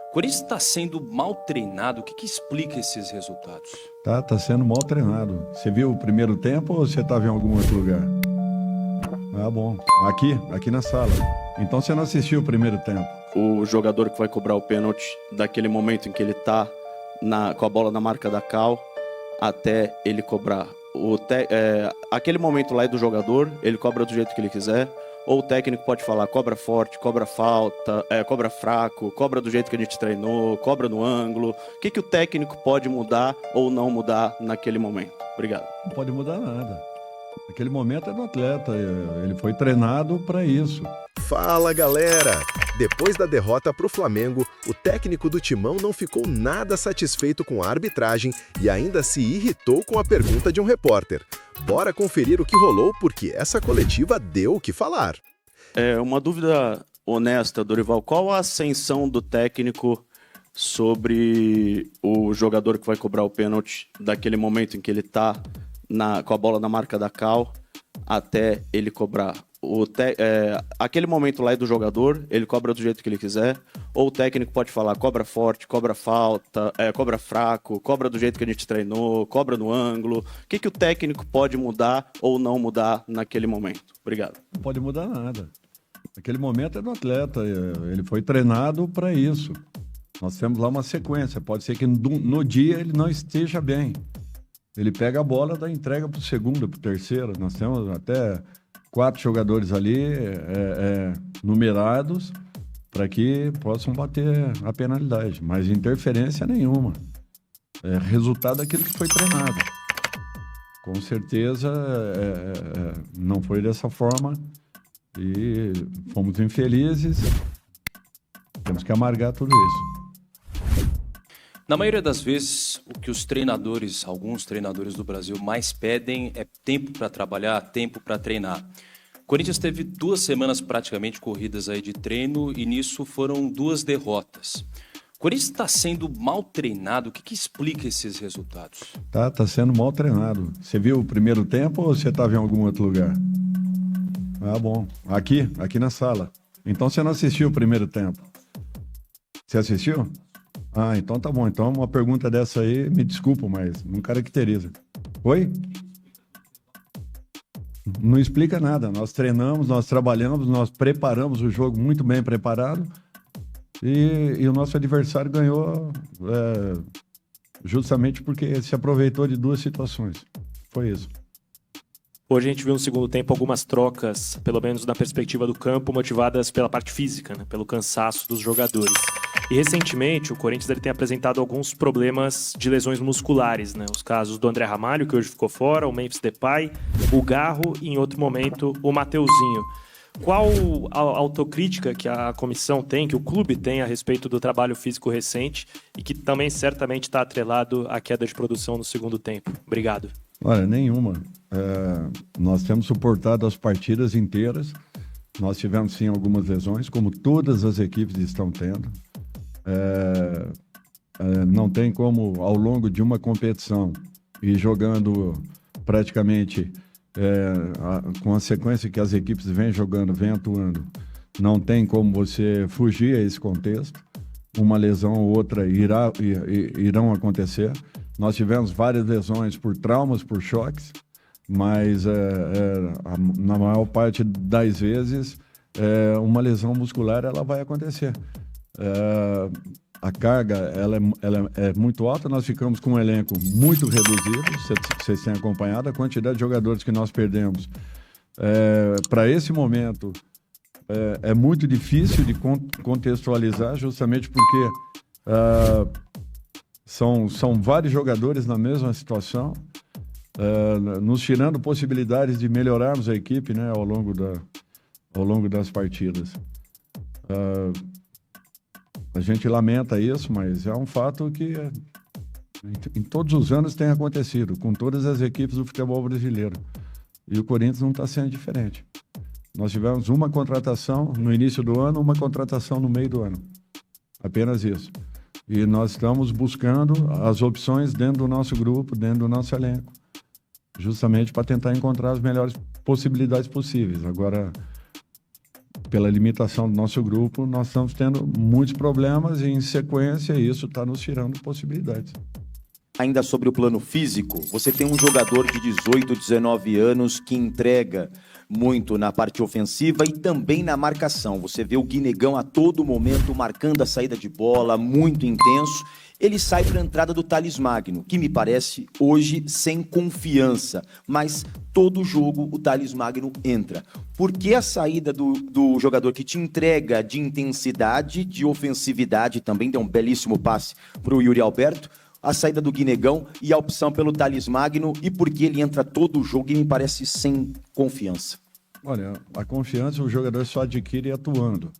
O Corinthians está sendo mal treinado. O que explica esses resultados? Tá sendo mal treinado. Você viu o primeiro tempo ou você estava em algum outro lugar? Ah, bom. Aqui na sala. Então você não assistiu o primeiro tempo. O jogador que vai cobrar o pênalti, daquele momento em que ele tá com a bola na marca da Cal, até ele cobrar. Aquele momento lá é do jogador, ele cobra do jeito que ele quiser. Ou o técnico pode falar, cobra forte, cobra falta, cobra fraco, cobra do jeito que a gente treinou, cobra no ângulo. O que o técnico pode mudar ou não mudar naquele momento? Obrigado. Não pode mudar nada. Naquele momento é do atleta, ele foi treinado para isso. Fala, galera! Depois da derrota para o Flamengo, o técnico do Timão não ficou nada satisfeito com a arbitragem e ainda se irritou com a pergunta de um repórter. Bora conferir o que rolou, porque essa coletiva deu o que falar. Uma dúvida honesta, Dorival. Qual a ascensão do técnico sobre o jogador que vai cobrar o pênalti, daquele momento em que ele tá com a bola na marca da Cal, até ele cobrar? Aquele momento lá é do jogador, ele cobra do jeito que ele quiser. Ou o técnico pode falar, cobra forte, cobra falta, cobra fraco, cobra do jeito que a gente treinou, cobra no ângulo. O que o técnico pode mudar ou não mudar naquele momento? Obrigado. Não pode mudar nada. Naquele momento é do atleta, ele foi treinado para isso. Nós temos lá uma sequência, pode ser que no dia ele não esteja bem. Ele pega a bola, dá entrega para o segundo, para o terceiro. Nós temos até 4 jogadores ali numerados para que possam bater a penalidade, mas interferência nenhuma. É resultado daquilo que foi treinado. Com certeza não foi dessa forma e fomos infelizes. Temos que amargar tudo isso. Na maioria das vezes, o que alguns treinadores do Brasil mais pedem é tempo para trabalhar, tempo para treinar. O Corinthians teve 2 semanas praticamente corridas aí de treino e nisso foram 2 derrotas. O Corinthians está sendo mal treinado. O que explica esses resultados? Tá sendo mal treinado. Você viu o primeiro tempo ou você estava em algum outro lugar? Ah, bom. Aqui na sala. Então você não assistiu o primeiro tempo. Você assistiu? Ah, então tá bom. Então uma pergunta dessa aí, me desculpa, mas não caracteriza. Oi? Não explica nada. Nós treinamos, nós trabalhamos, nós preparamos o jogo muito bem preparado e o nosso adversário ganhou justamente porque se aproveitou de 2 situações. Foi isso. Hoje a gente viu no segundo tempo algumas trocas, pelo menos na perspectiva do campo, motivadas pela parte física, né? Pelo cansaço dos jogadores. E recentemente o Corinthians tem apresentado alguns problemas de lesões musculares, né? Os casos do André Ramalho, que hoje ficou fora, o Memphis Depay, o Garro e em outro momento o Mateuzinho. Qual a autocrítica que a comissão tem, que o clube tem a respeito do trabalho físico recente e que também certamente está atrelado à queda de produção no segundo tempo? Obrigado. Olha, nenhuma. Nós temos suportado as partidas inteiras. Nós tivemos sim algumas lesões, como todas as equipes estão tendo. Não tem como, ao longo de uma competição, ir jogando praticamente com a sequência que as equipes vêm jogando, vêm atuando. Não tem como você fugir a esse contexto. Uma lesão ou outra irão acontecer. Nós tivemos várias lesões por traumas, por choques, mas na maior parte das vezes uma lesão muscular ela vai acontecer. A carga ela é muito alta, nós ficamos com um elenco muito reduzido, vocês têm acompanhado a quantidade de jogadores que nós perdemos. Para esse momento, é muito difícil de contextualizar, justamente porque são vários jogadores na mesma situação, nos tirando possibilidades de melhorarmos a equipe, né, ao longo das partidas. A gente lamenta isso, mas é um fato que em todos os anos tem acontecido, com todas as equipes do futebol brasileiro. E o Corinthians não está sendo diferente. Nós tivemos uma contratação no início do ano, uma contratação no meio do ano. Apenas isso. E nós estamos buscando as opções dentro do nosso grupo, dentro do nosso elenco, justamente para tentar encontrar as melhores possibilidades possíveis. Agora, pela limitação do nosso grupo, nós estamos tendo muitos problemas e, em sequência, isso está nos tirando possibilidades. Ainda sobre o plano físico, você tem um jogador de 18, 19 anos que entrega muito na parte ofensiva e também na marcação. Você vê o Guinegão a todo momento marcando a saída de bola, muito intenso. Ele sai para a entrada do Thales Magno, que me parece hoje sem confiança, mas todo jogo o Thales Magno entra. Por que a saída do jogador que te entrega de intensidade, de ofensividade, também deu um belíssimo passe para o Yuri Alberto, a saída do Guinegão e a opção pelo Thales Magno, e por que ele entra todo o jogo e me parece sem confiança? Olha, a confiança o jogador só adquire atuando.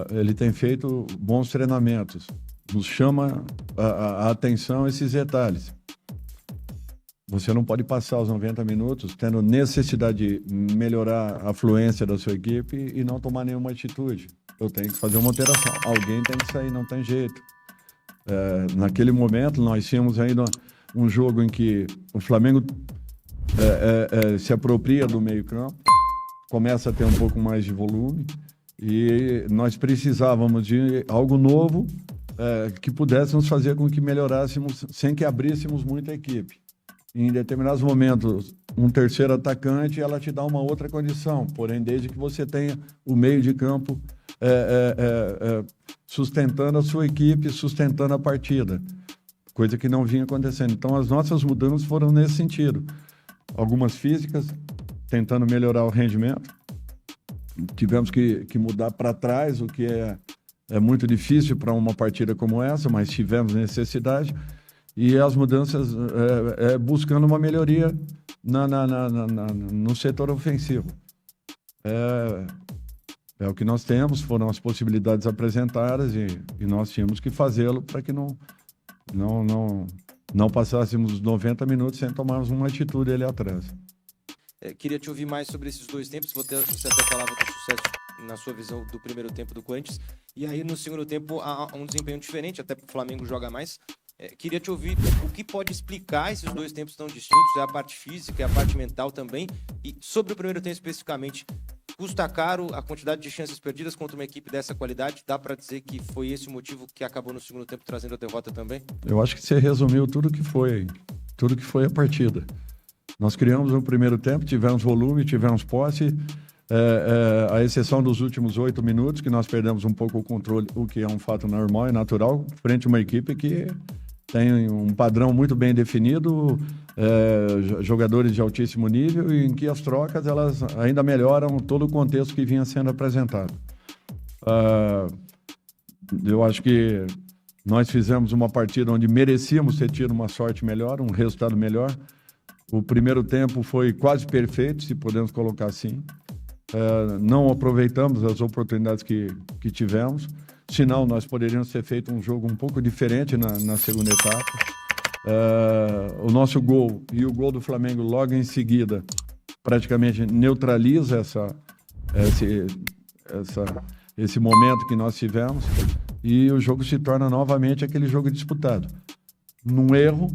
Ele tem feito bons treinamentos. Nos chama a atenção esses detalhes. Você não pode passar os 90 minutos tendo necessidade de melhorar a fluência da sua equipe e não tomar nenhuma atitude. Eu tenho que fazer uma alteração. Alguém tem que sair, não tem jeito. Naquele momento, nós tínhamos ainda um jogo em que o Flamengo se apropria do meio-campo, começa a ter um pouco mais de volume e nós precisávamos de algo novo que pudesse nos fazer com que melhorássemos sem que abríssemos muito a equipe. Em determinados momentos, um terceiro atacante, ela te dá uma outra condição, porém, desde que você tenha o meio de campo sustentando a sua equipe, sustentando a partida, coisa que não vinha acontecendo. Então, as nossas mudanças foram nesse sentido. Algumas físicas, tentando melhorar o rendimento. Tivemos que mudar para trás, o que é muito difícil para uma partida como essa, mas tivemos necessidade. E as mudanças buscando uma melhoria no setor ofensivo. É o que nós temos, foram as possibilidades apresentadas e nós tínhamos que fazê-lo para que não passássemos 90 minutos sem tomarmos uma atitude ali atrás. Queria te ouvir mais sobre esses dois tempos. Você até falava do sucesso, na sua visão, do primeiro tempo do Corinthians. E aí, no segundo tempo, há um desempenho diferente, até porque o Flamengo joga mais. Queria te ouvir o que pode explicar esses dois tempos tão distintos. É a parte física, é a parte mental também. E sobre o primeiro tempo especificamente, custa caro a quantidade de chances perdidas contra uma equipe dessa qualidade? Dá para dizer que foi esse o motivo que acabou no segundo tempo trazendo a derrota também? Eu acho que você resumiu tudo que foi a partida. Nós criamos no primeiro tempo, tivemos volume, tivemos posse, a exceção dos últimos 8 minutos, que nós perdemos um pouco o controle, o que é um fato normal e natural, frente a uma equipe que tem um padrão muito bem definido, jogadores de altíssimo nível, e em que as trocas elas ainda melhoram todo o contexto que vinha sendo apresentado. Eu acho que nós fizemos uma partida onde merecíamos ter tido uma sorte melhor, um resultado melhor. O primeiro tempo foi quase perfeito, se podemos colocar assim. Não aproveitamos as oportunidades que tivemos. Senão, nós poderíamos ter feito um jogo um pouco diferente na segunda etapa. O nosso gol e o gol do Flamengo logo em seguida praticamente neutraliza esse momento que nós tivemos e o jogo se torna novamente aquele jogo disputado. Num erro,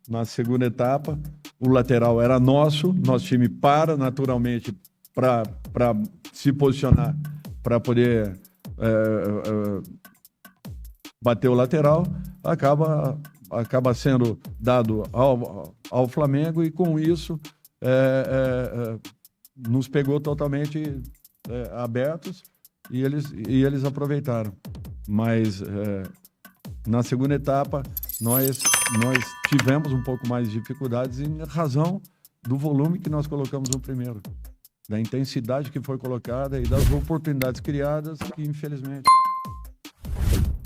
na segunda etapa, o lateral era nosso time para naturalmente para se posicionar, para poder bater o lateral, acaba sendo dado ao Flamengo e com isso nos pegou totalmente abertos e eles aproveitaram. Mas na segunda etapa nós tivemos um pouco mais de dificuldades em razão do volume que nós colocamos no primeiro, da intensidade que foi colocada e das oportunidades criadas que, infelizmente,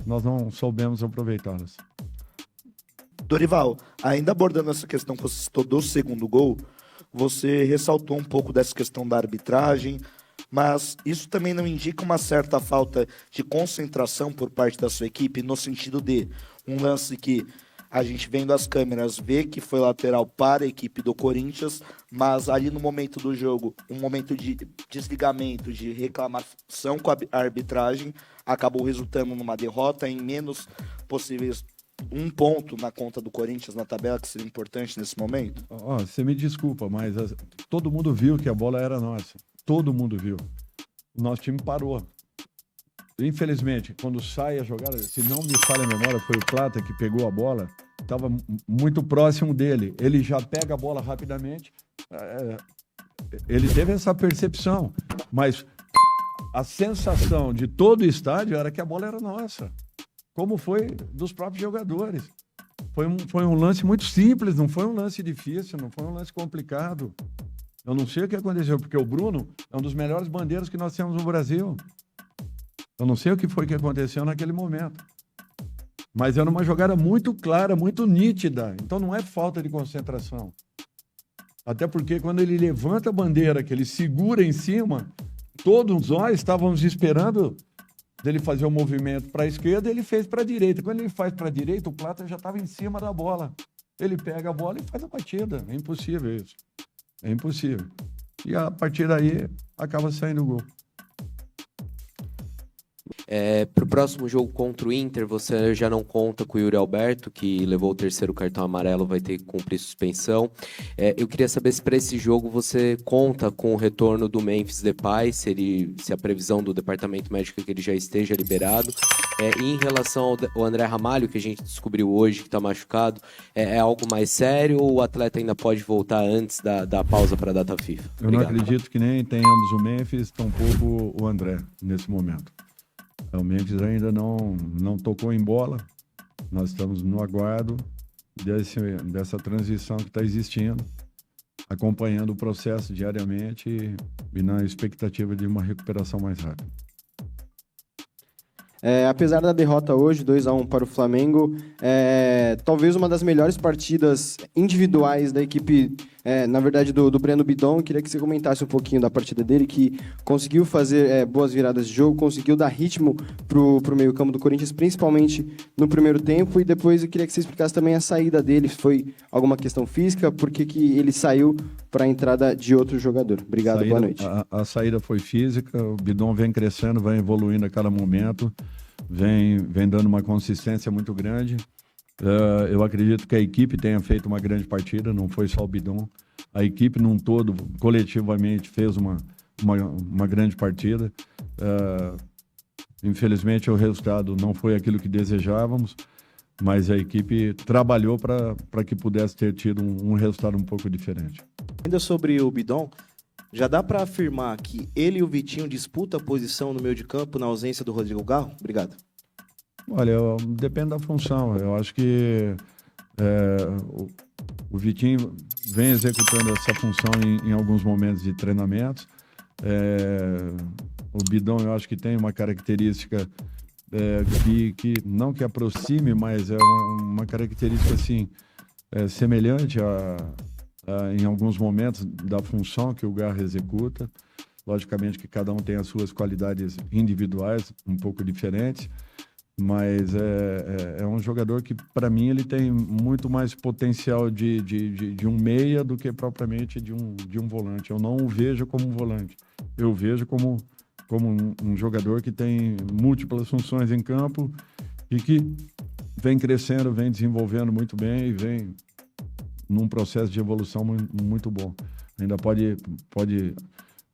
nós não soubemos aproveitá-las. Dorival, ainda abordando essa questão que você citou do segundo gol, você ressaltou um pouco dessa questão da arbitragem, mas isso também não indica uma certa falta de concentração por parte da sua equipe, no sentido de um lance que a gente vendo as câmeras vê que foi lateral para a equipe do Corinthians, mas ali no momento do jogo, um momento de desligamento, de reclamação com a arbitragem, acabou resultando numa derrota em menos possíveis 1 ponto na conta do Corinthians na tabela, que seria importante nesse momento? Você me desculpa, mas todo mundo viu que a bola era nossa. Todo mundo viu. o nosso time parou. Infelizmente, quando sai a jogada, se não me falha a memória, foi o Plata que pegou a bola, estava muito próximo dele. Ele já pega a bola rapidamente. Ele teve essa percepção, mas a sensação de todo o estádio era que a bola era nossa, como foi dos próprios jogadores. Foi um lance muito simples, não foi um lance difícil, não foi um lance complicado. Eu não sei o que aconteceu, porque o Bruno é um dos melhores bandeiros que nós temos no Brasil. Eu não sei o que foi que aconteceu naquele momento. Mas era uma jogada muito clara, muito nítida. Então não é falta de concentração. Até porque quando ele levanta a bandeira, que ele segura em cima, todos nós estávamos esperando dele fazer o movimento para a esquerda, ele fez para a direita. Quando ele faz para a direita, o Plata já estava em cima da bola. Ele pega a bola e faz a batida. É impossível isso. É impossível. E a partir daí, acaba saindo o gol. Para o próximo jogo contra o Inter, você já não conta com o Yuri Alberto, que levou o 3º cartão amarelo, vai ter que cumprir suspensão. Eu queria saber se para esse jogo você conta com o retorno do Memphis Depay, se a previsão do departamento médico é que ele já esteja liberado. E em relação ao André Ramalho, que a gente descobriu hoje que está machucado, é algo mais sério ou o atleta ainda pode voltar antes da pausa para a data FIFA? Eu não acredito que nem tenhamos o Memphis, tampouco o André, nesse momento. O Memphis ainda não tocou em bola. Nós estamos no aguardo dessa transição que está existindo, acompanhando o processo diariamente e na expectativa de uma recuperação mais rápida. Apesar da derrota hoje, 2-1 para o Flamengo, talvez uma das melhores partidas individuais da equipe, na verdade, do Breno Bidon. Queria que você comentasse um pouquinho da partida dele, que conseguiu fazer boas viradas de jogo, conseguiu dar ritmo para o meio-campo do Corinthians, principalmente no primeiro tempo, e depois eu queria que você explicasse também a saída dele. Foi alguma questão física? Por que ele saiu para a entrada de outro jogador? Obrigado, boa noite. A saída foi física, o Bidon vem crescendo, vai evoluindo a cada momento. Vem dando uma consistência muito grande. Eu acredito que a equipe tenha feito uma grande partida, não foi só o Bidon. A equipe num todo, coletivamente, fez uma grande partida. Infelizmente, o resultado não foi aquilo que desejávamos, mas a equipe trabalhou para que pudesse ter tido um resultado um pouco diferente. Ainda sobre o Bidon, já dá para afirmar que ele e o Vitinho disputam a posição no meio de campo na ausência do Rodrigo Garro? Obrigado. Olha, depende da função. Eu acho que o Vitinho vem executando essa função em alguns momentos de treinamento. O Bidon, eu acho que tem uma característica que não que aproxime, mas é uma característica assim, semelhante em alguns momentos da função que o Garro executa. Logicamente que cada um tem as suas qualidades individuais um pouco diferentes, mas é um jogador que, para mim, ele tem muito mais potencial de um meia do que propriamente de um volante. Eu não o vejo como um volante, eu vejo como um jogador que tem múltiplas funções em campo e que vem crescendo, vem desenvolvendo muito bem e vem num processo de evolução muito bom. Ainda pode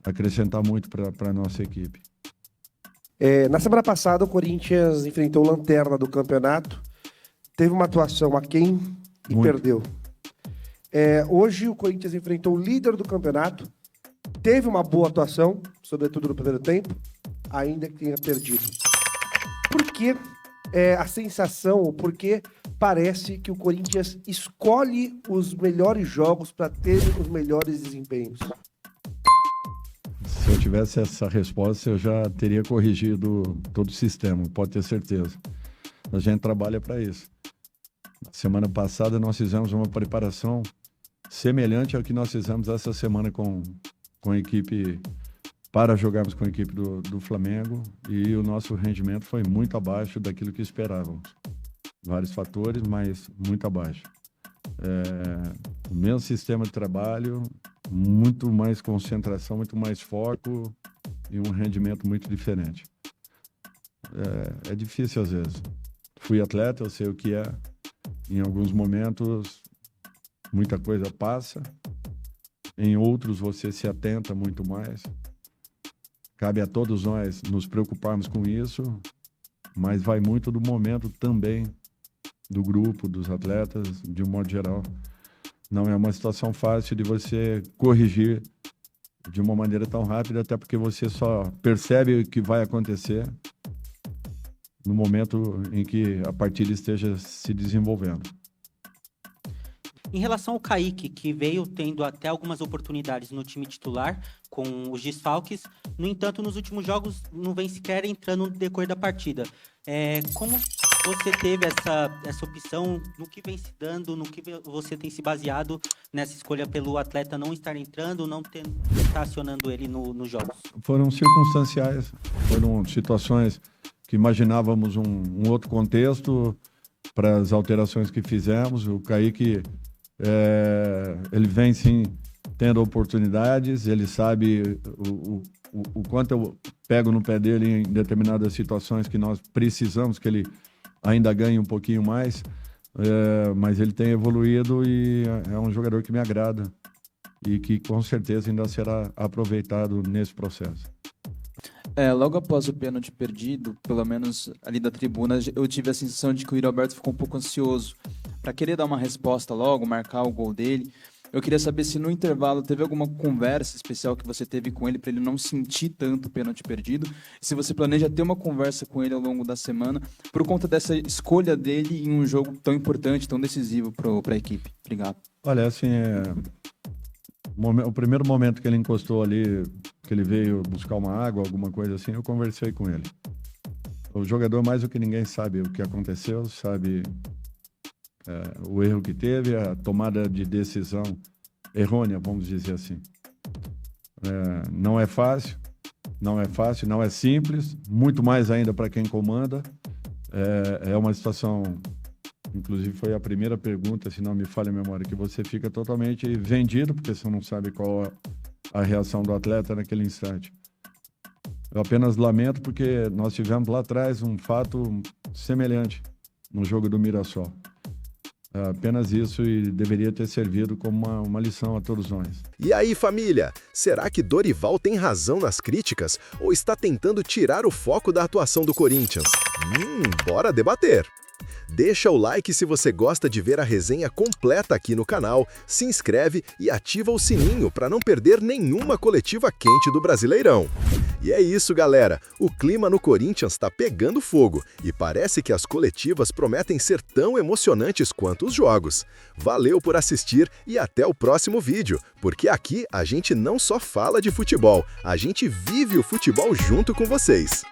acrescentar muito para a nossa equipe. Na semana passada, o Corinthians enfrentou o Lanterna do campeonato, teve uma atuação aquém e perdeu. Hoje, o Corinthians enfrentou o líder do campeonato, teve uma boa atuação, sobretudo no primeiro tempo, ainda que tenha perdido. Por que a sensação, porque parece que o Corinthians escolhe os melhores jogos para ter os melhores desempenhos? Se eu tivesse essa resposta, eu já teria corrigido todo o sistema, pode ter certeza. A gente trabalha para isso. Semana passada nós fizemos uma preparação semelhante ao que nós fizemos essa semana com a equipe, para jogarmos com a equipe do Flamengo, e o nosso rendimento foi muito abaixo daquilo que esperávamos. Vários fatores, mas muito abaixo. O mesmo sistema de trabalho, muito mais concentração, muito mais foco e um rendimento muito diferente. É difícil às vezes. Fui atleta, eu sei o que é. Em alguns momentos, muita coisa passa. Em outros, você se atenta muito mais. cabe a todos nós nos preocuparmos com isso, mas vai muito do momento também do grupo, dos atletas, de um modo geral. Não é uma situação fácil de você corrigir de uma maneira tão rápida, até porque você só percebe o que vai acontecer no momento em que a partida esteja se desenvolvendo. Em relação ao Kaique, que veio tendo até algumas oportunidades no time titular, com os desfalques, no entanto, nos últimos jogos não vem sequer entrando no decorrer da partida. Como você teve essa opção, no que vem se dando, no que você tem se baseado nessa escolha pelo atleta não estar entrando, não estar acionando ele nos jogos? Foram circunstanciais, foram situações que imaginávamos um outro contexto para as alterações que fizemos. O Kaique, ele vem sim tendo oportunidades, ele sabe o quanto eu pego no pé dele em determinadas situações que nós precisamos que ele ainda ganhe um pouquinho mais, mas ele tem evoluído e é um jogador que me agrada e que com certeza ainda será aproveitado nesse processo. Logo após o pênalti perdido, pelo menos ali da tribuna, eu tive a sensação de que o Yuri Alberto ficou um pouco ansioso para querer dar uma resposta logo, marcar o gol dele. Eu queria saber se no intervalo teve alguma conversa especial que você teve com ele para ele não sentir tanto o pênalti perdido. Se você planeja ter uma conversa com ele ao longo da semana por conta dessa escolha dele em um jogo tão importante, tão decisivo para a equipe. Obrigado. Olha, assim, o primeiro momento que ele encostou ali, que ele veio buscar uma água, alguma coisa assim, eu conversei com ele. O jogador, mais do que ninguém, sabe o que aconteceu, sabe o erro que teve, a tomada de decisão errônea, vamos dizer assim. Não é fácil, não é simples, muito mais ainda para quem comanda. É uma situação, inclusive foi a primeira pergunta, se não me falha a memória, que você fica totalmente vendido, porque você não sabe qual a reação do atleta naquele instante. Eu apenas lamento porque nós tivemos lá atrás um fato semelhante no jogo do Mirassol. Apenas isso, e deveria ter servido como uma lição a todos nós. E aí, família? Será que Dorival tem razão nas críticas ou está tentando tirar o foco da atuação do Corinthians? Bora debater! Deixa o like se você gosta de ver a resenha completa aqui no canal, se inscreve e ativa o sininho para não perder nenhuma coletiva quente do Brasileirão. E é isso, galera, o clima no Corinthians está pegando fogo e parece que as coletivas prometem ser tão emocionantes quanto os jogos. Valeu por assistir e até o próximo vídeo, porque aqui a gente não só fala de futebol, a gente vive o futebol junto com vocês.